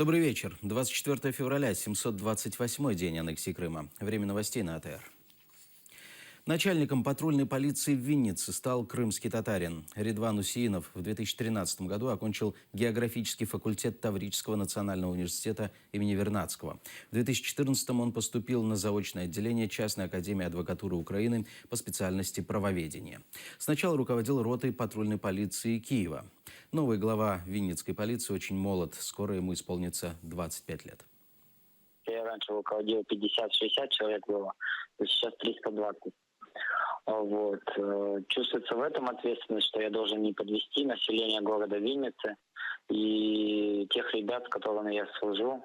Добрый вечер. 24 февраля, 728-й день аннексии Крыма. Время новостей на АТР. Начальником патрульной полиции в Виннице стал крымский татарин. Редван Усеинов в 2013 году окончил географический факультет Таврического национального университета имени Вернадского. В 2014 он поступил на заочное отделение Частной академии адвокатуры Украины по специальности правоведения. Сначала руководил ротой патрульной полиции Киева. Новый глава винницкой полиции очень молод. Скоро ему исполнится 25 лет. Я раньше руководил 50-60 человек было, то сейчас 320. Вот. Чувствуется в этом ответственность, что я должен не подвести население города Винницы и тех ребят, с которыми я служу,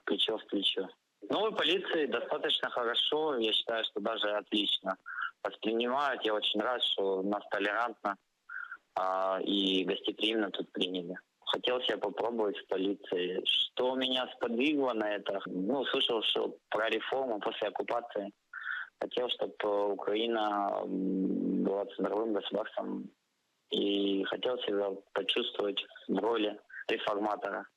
плечо в плечо. Новой полиции достаточно хорошо, я считаю, что даже отлично воспринимают. Я очень рад, что нас толерантно и гостеприимно тут приняли. Хотел себя попробовать в полиции. Что меня сподвигло на это? Слышал, что про реформу после оккупации. Хотел, чтобы Украина была центровым государством. И хотел себя почувствовать в роли реформатора.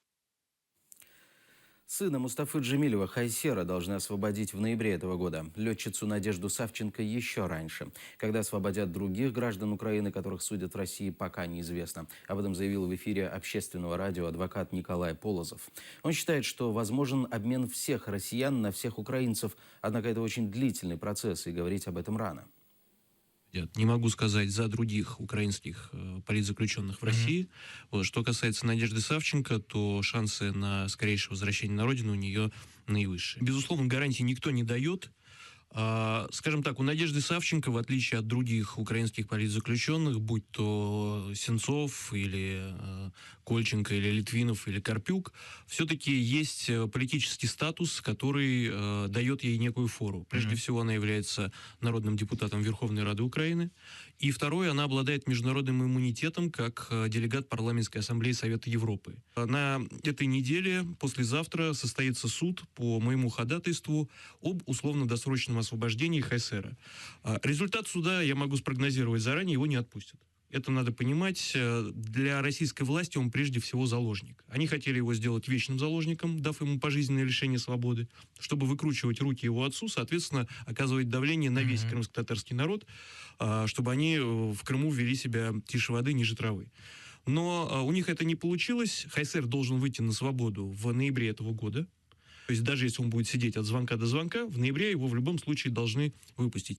Сына Мустафы Джемилева Хайсера должны освободить в ноябре этого года. Летчицу Надежду Савченко еще раньше. Когда освободят других граждан Украины, которых судят в России, пока неизвестно. Об этом заявил в эфире общественного радио адвокат Николай Полозов. Он считает, что возможен обмен всех россиян на всех украинцев. Однако это очень длительный процесс, и говорить об этом рано. Не могу сказать за других украинских политзаключенных в России. Вот. Что касается Надежды Савченко, то шансы на скорейшее возвращение на родину у нее наивысшие. Безусловно, гарантий никто не дает. Скажем так, у Надежды Савченко, в отличие от других украинских политзаключенных, будь то Сенцов или Кольченко, или Литвинов, или Карпюк, все-таки есть политический статус, который дает ей некую фору. Прежде всего, она является народным депутатом Верховной Рады Украины. И второе, она обладает международным иммунитетом как делегат Парламентской ассамблеи Совета Европы. На этой неделе, послезавтра, состоится суд по моему ходатайству об условно-досрочном освобождении Хайсера. Результат суда я могу спрогнозировать заранее, его не отпустят. Это надо понимать. Для российской власти он прежде всего заложник. Они хотели его сделать вечным заложником, дав ему пожизненное лишение свободы, чтобы выкручивать руки его отцу, соответственно, оказывать давление на весь крымско-татарский народ, чтобы они в Крыму вели себя тише воды, ниже травы. Но у них это не получилось. Хайсер должен выйти на свободу в ноябре этого года. То есть даже если он будет сидеть от звонка до звонка, в ноябре его в любом случае должны выпустить.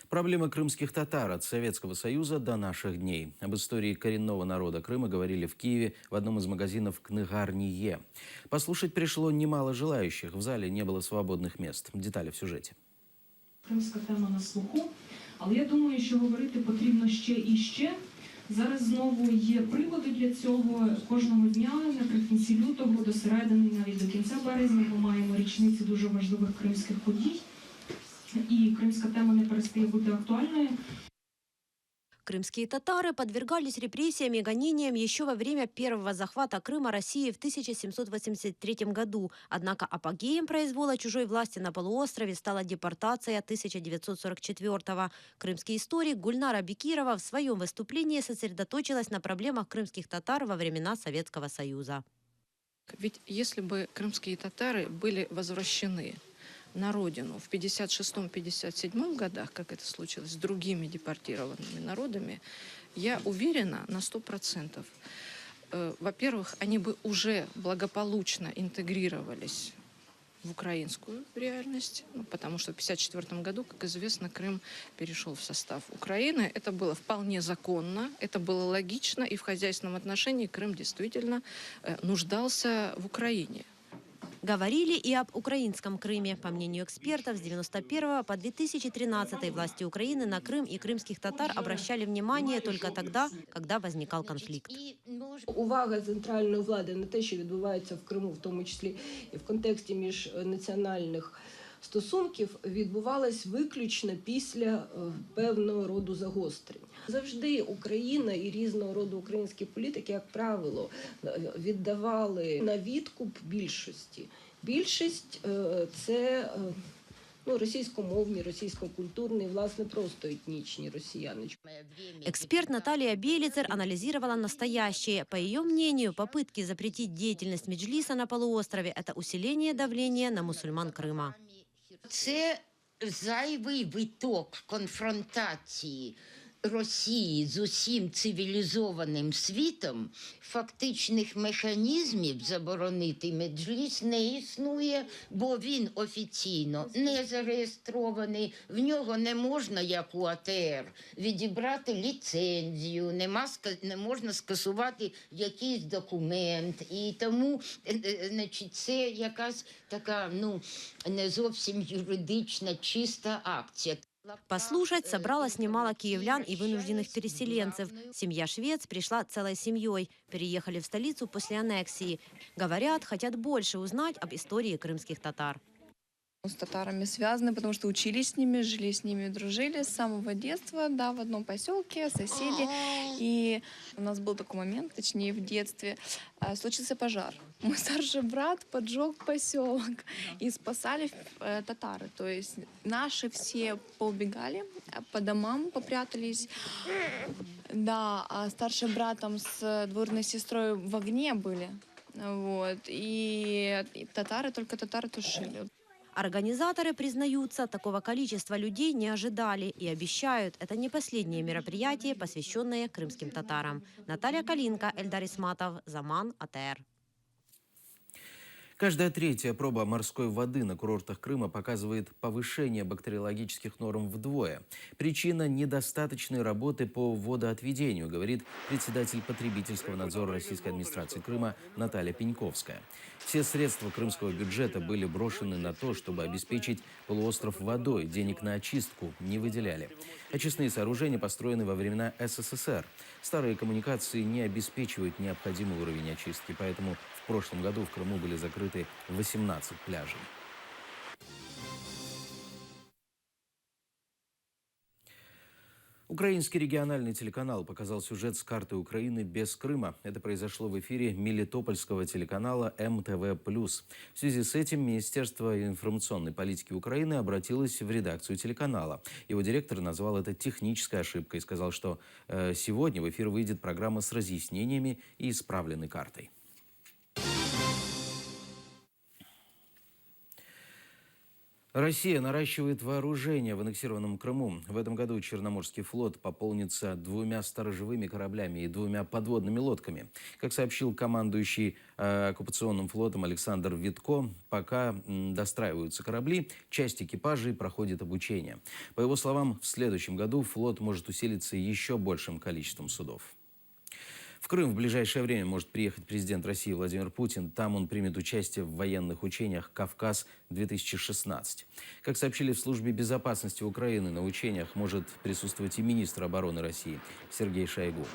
Проблемы крымских татар от Советского Союза до наших дней. Об истории коренного народа Крыма говорили в Киеве в одном из магазинов «Книгарні». Послушать пришло немало желающих. В зале не было свободных мест. Детали в сюжеті. Кримська тема на слуху, але я думаю, що говорити потрібно ще і ще. Зараз знову є приводи для цього. Кожного дня, наприкінці лютого, до середини, навіть до кінця березня, ми маємо річниці дуже важливих кримських подій. И крымская тема не перестає бути актуальной. Крымские татары подвергались репрессиям и гонениям еще во время первого захвата Крыма России в 1783 году. Однако апогеем произвола чужой власти на полуострове стала депортация 1944-го. Крымский историк Гульнара Бекирова в своем выступлении сосредоточилась на проблемах крымских татар во времена Советского Союза. Ведь если бы крымские татары были возвращены на родину в 1956-1957 годах, как это случилось с другими депортированными народами, я уверена на 100%. Во-первых, они бы уже благополучно интегрировались в украинскую реальность, потому что в 1954 году, как известно, Крым перешел в состав Украины. Это было вполне законно, это было логично, и в хозяйственном отношении Крым действительно нуждался в Украине. Говорили и об украинском Крыме. По мнению экспертов, с 1991 по 2013 власти Украины на Крым и крымских татар обращали внимание только тогда, когда возникал конфликт. Увага центральної влади на те, що відбувається в Криму, в тому числі і в контексті міжнаціональних стосунків, відбувалась виключно після певного роду загострень. Завжди Україна і різного роду українські політики, як правило, віддавали на відкуп більшості. Більшість – це російськомовні, російськокультурні, власне, просто етнічні росіяни. Эксперт Наталья Белицер анализировала настоящее. По ее мнению, попытки запретить деятельность Меджлиса на полуострове – это усиление давления на мусульман Крыма. Це зайвий виток конфронтації Росії з усім цивілізованим світом. Фактичних механізмів заборонити Меджліс не існує, бо він офіційно не зареєстрований. В нього не можна, як у АТР, відібрати ліцензію, не можна скасувати якийсь документ. І тому, значить, це якась така, не зовсім юридична, чиста акція. Послушать собралось немало киевлян и вынужденных переселенцев. Семья Швец пришла целой семьей. Переехали в столицу после аннексии. Говорят, хотят больше узнать об истории крымских татар. С татарами связаны, потому что учились с ними, жили с ними, дружили с самого детства, да, в одном поселке, соседи. И у нас был такой момент, точнее в детстве, случился пожар. Мой старший брат поджег поселок и спасали татары. То есть наши все поубегали, по домам попрятались. Да, а старший брат там с двоюродной сестрой в огне были. Вот. И только татары тушили. Организаторы признаются, такого количества людей не ожидали и обещают, это не последнее мероприятие, посвященное крымским татарам. Наталья Калинка, Эльдар Исматов, Заман, АТР. Каждая третья проба морской воды на курортах Крыма показывает повышение бактериологических норм вдвое. Причина – недостаточной работы по водоотведению, говорит председатель потребительского надзора Российской администрации Крыма Наталья Пеньковская. Все средства крымского бюджета были брошены на то, чтобы обеспечить полуостров водой. Денег на очистку не выделяли. Очистные сооружения построены во времена СССР. Старые коммуникации не обеспечивают необходимый уровень очистки, поэтому в прошлом году в Крыму были закрыты 18 пляжей. Украинский региональный телеканал показал сюжет с карты Украины без Крыма. Это произошло в эфире мелитопольского телеканала МТВ+. В связи с этим Министерство информационной политики Украины обратилось в редакцию телеканала. Его директор назвал это технической ошибкой и сказал, что сегодня в эфир выйдет программа с разъяснениями и исправленной картой. Россия наращивает вооружение в аннексированном Крыму. В этом году Черноморский флот пополнится 2 сторожевыми кораблями и 2 подводными лодками. Как сообщил командующий оккупационным флотом Александр Витко, пока достраиваются корабли, часть экипажей проходит обучение. По его словам, в следующем году флот может усилиться еще большим количеством судов. В Крым в ближайшее время может приехать президент России Владимир Путин. Там он примет участие в военных учениях «Кавказ-2016». Как сообщили в службе безопасности Украины, на учениях может присутствовать и министр обороны России Сергей Шойгу.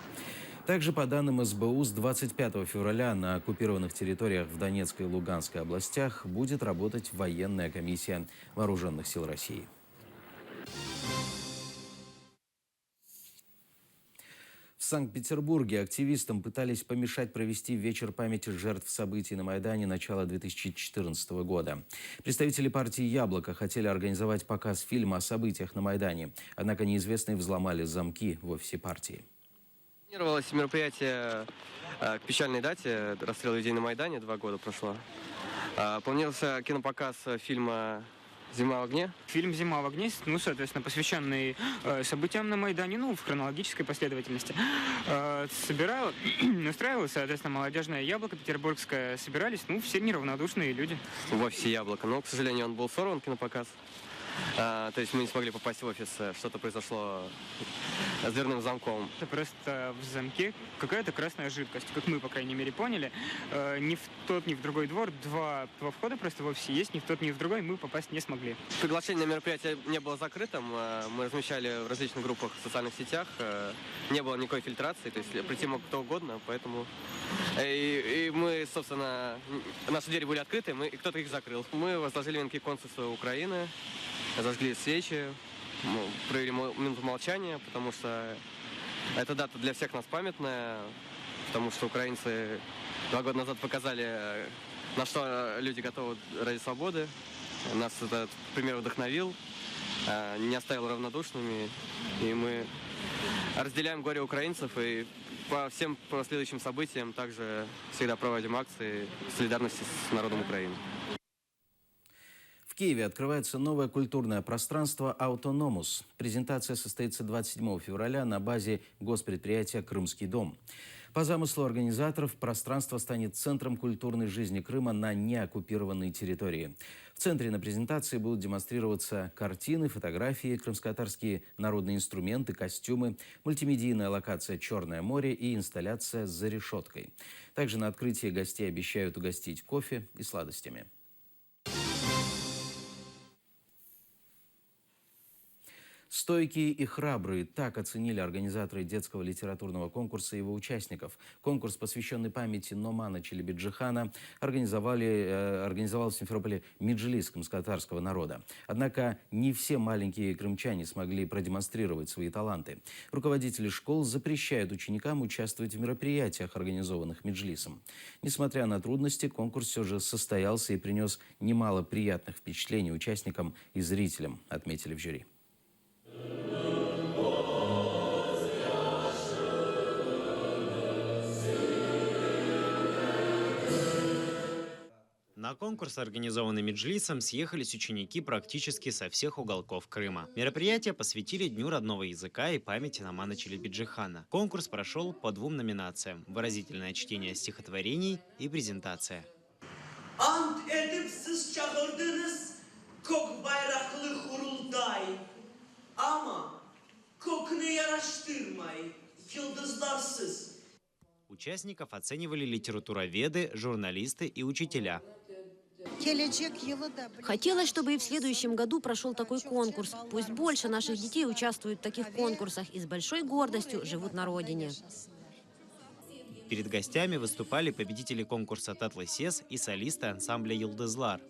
Также, по данным СБУ, с 25 февраля на оккупированных территориях в Донецкой и Луганской областях будет работать военная комиссия Вооруженных сил России. В Санкт-Петербурге активистам пытались помешать провести вечер памяти жертв событий на Майдане начала 2014 года. Представители партии «Яблоко» хотели организовать показ фильма о событиях на Майдане. Однако неизвестные взломали замки в офисе партии. Планировалось мероприятие к печальной дате расстрела людей на Майдане, 2 года прошло. Планировался кинопоказ фильма «Зима в огне». Фильм «Зима в огне», соответственно, посвященный событиям на Майдане, в хронологической последовательности. Устраивалось, соответственно, молодежное «Яблоко» петербургское. Собирались, все неравнодушные люди. В офисе «Яблоко», но, к сожалению, он был сорван, кинопоказ. То есть мы не смогли попасть в офис, что-то произошло с дверным замком. Это просто в замке какая-то красная жидкость, как мы, по крайней мере, поняли. Ни в тот, ни в другой двор, два входа просто в офисе есть, ни в тот, ни в другой мы попасть не смогли. Приглашение на мероприятие не было закрытым, мы размещали в различных группах в социальных сетях, не было никакой фильтрации, то есть прийти мог кто угодно, поэтому... И мы, собственно, наши двери были открыты, и кто-то их закрыл. Мы возложили венки консульства Украины, зажгли свечи, провели минуту молчания, потому что эта дата для всех нас памятная, потому что украинцы 2 года назад показали, на что люди готовы ради свободы. Нас этот пример вдохновил, не оставил равнодушными. И мы разделяем горе украинцев и по всем последующим событиям также всегда проводим акции солидарности с народом Украины. В Киеве открывается новое культурное пространство «Аутономус». Презентация состоится 27 февраля на базе госпредприятия «Крымский дом». По замыслу организаторов, пространство станет центром культурной жизни Крыма на неоккупированной территории. В центре на презентации будут демонстрироваться картины, фотографии, крымско-татарские народные инструменты, костюмы, мультимедийная локация «Черное море» и инсталляция «За решеткой». Также на открытии гостей обещают угостить кофе и сладостями. Стойкие и храбрые – так оценили организаторы детского литературного конкурса и его участников. Конкурс, посвященный памяти Номана Челебиджихана, организовал в Симферополе Меджлис крымско-татарского народа. Однако не все маленькие крымчане смогли продемонстрировать свои таланты. Руководители школ запрещают ученикам участвовать в мероприятиях, организованных Меджлисом. Несмотря на трудности, конкурс все же состоялся и принес немало приятных впечатлений участникам и зрителям, отметили в жюри. На конкурс, организованный Меджлисом, съехались ученики практически со всех уголков Крыма. Мероприятие посвятили Дню родного языка и памяти Номана Челебиджихана. Конкурс прошел по 2 номинациям – выразительное чтение стихотворений и презентация. Ant edip siz çağırdınız kok bayraklı hurulday. Ama kokunu yaraştırmay, yıldızlarsız. Участников оценивали литературоведы, журналисты и учителя. Хотелось, чтобы и в следующем году прошел такой конкурс. Пусть больше наших детей участвуют в таких конкурсах и с большой гордостью живут на родине. Перед гостями выступали победители конкурса «Татлы Сес» и солисты ансамбля «Йылдызлар».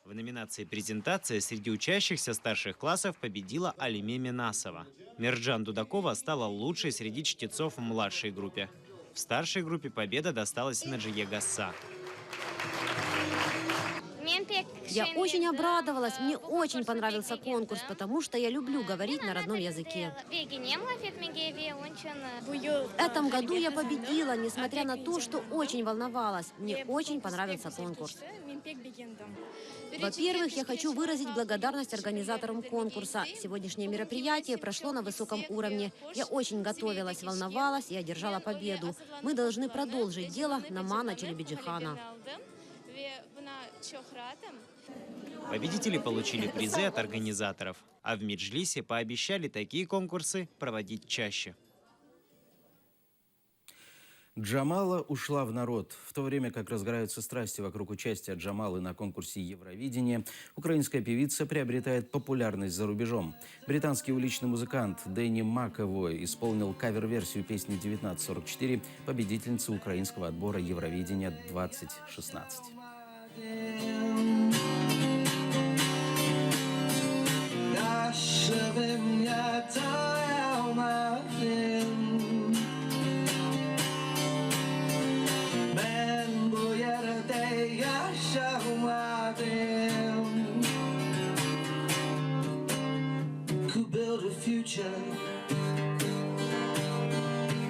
В номинации «Презентация» среди учащихся старших классов победила Алиме Минасова. Мерджан Дудакова стала лучшей среди чтецов в младшей группе. В старшей группе победа досталась Наджие Гасса. Я очень обрадовалась, мне очень понравился конкурс, потому что я люблю говорить на родном языке. В этом году я победила, несмотря на то, что очень волновалась. Мне очень понравился конкурс. Во-первых, я хочу выразить благодарность организаторам конкурса. Сегодняшнее мероприятие прошло на высоком уровне. Я очень готовилась, волновалась и одержала победу. Мы должны продолжить дело Номана Челебиджихана. Победители получили призы от организаторов, а в Меджлисе пообещали такие конкурсы проводить чаще. Джамала ушла в народ. В то время как разгораются страсти вокруг участия Джамалы на конкурсе Евровидения, украинская певица приобретает популярность за рубежом. Британский уличный музыкант Дэнни Маковой исполнил кавер-версию песни «1944» победительницы украинского отбора Евровидения 2016. Could build a future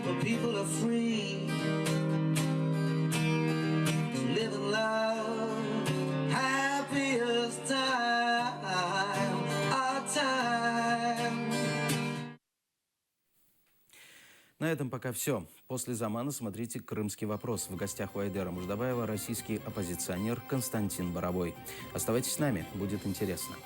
where people are free to live in love, happiest time, our time. На этом пока все. После замана смотрите «Крымский вопрос». В гостях у Айдера Муждабаева российский оппозиционер Константин Боровой. Оставайтесь с нами, будет интересно.